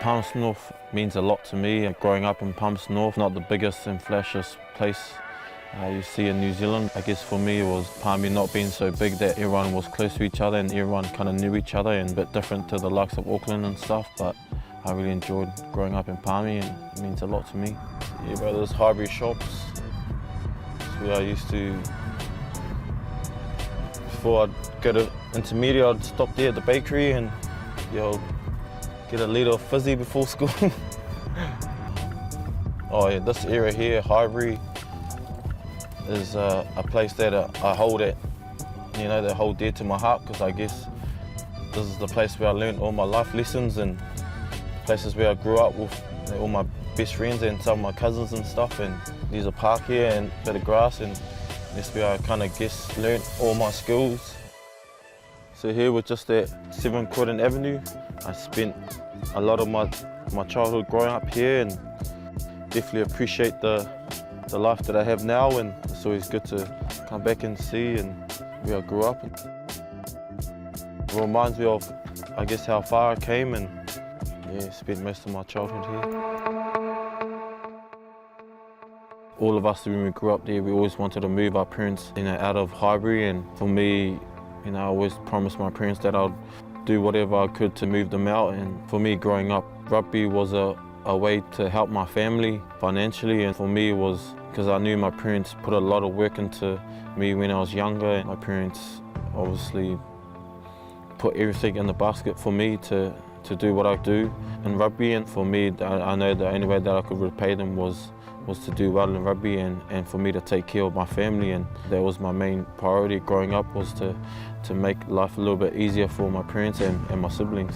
Palms North means a lot to me. Growing up in Palms North, not the biggest and flashiest place you see in New Zealand. I guess for me it was Palmy not being so big that everyone was close to each other and everyone kind of knew each other, and a bit different to the likes of Auckland and stuff, but I really enjoyed growing up in Palmy and it means a lot to me. Yeah, bro, there's Highbury shops. That's where I used to, before I'd go to intermediate, I'd stop there at the bakery and get a litre of fizzy before school. Oh yeah, this area here, Highbury, is a place that I hold at, that hold dear to my heart, because I guess this is the place where I learned all my life lessons and places where I grew up with all my best friends and some of my cousins and stuff. And there's a park here and a bit of grass, and that's where I kind of guess learned all my skills. So here we're just at 7 Croydon Avenue. I spent a lot of my childhood growing up here and definitely appreciate the life that I have now, and it's always good to come back and see and where I grew up. It reminds me of, I guess, how far I came and spent most of my childhood here. All of us, when we grew up there, we always wanted to move our parents out of Highbury, and for me, I always promised my parents that I'd do whatever I could to move them out. And for me, growing up, rugby was a way to help my family financially, and for me it was because I knew my parents put a lot of work into me when I was younger. My parents obviously put everything in the basket for me to do what I do in rugby, and for me, I know the only way that I could repay them was to do well in rugby and for me to take care of my family, and that was my main priority growing up, was to make life a little bit easier for my parents and my siblings.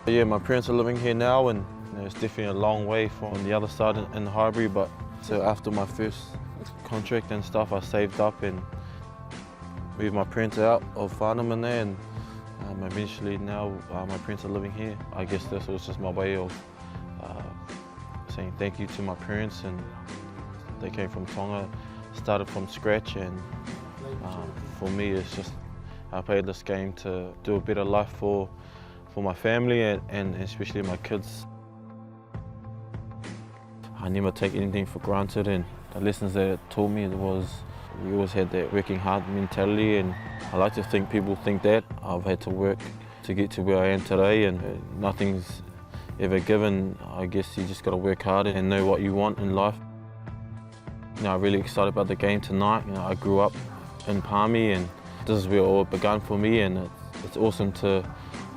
Yeah, my parents are living here now, and it's definitely a long way from the other side in Highbury, but so after my first contract and stuff, I saved up and moved my parents out of Farnham and there, and eventually now my parents are living here. I guess this was just my way of saying thank you to my parents, and they came from Tonga, started from scratch, and for me it's just I played this game to do a better life for my family and especially my kids. I never take anything for granted, and the lessons that it taught me was we always had that working hard mentality, and I like to think people think that. I've had to work to get to where I am today, and nothing's ever given. I guess you just got to work hard and know what you want in life. I'm really excited about the game tonight. I grew up in Palmy, and this is where it all began for me, and it's awesome to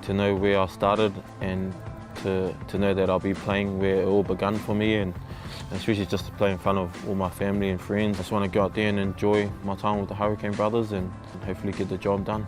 know where I started and to know that I'll be playing where it all began for me, and especially just to play in front of all my family and friends. I just want to go out there and enjoy my time with the Hurricane Brothers and hopefully get the job done.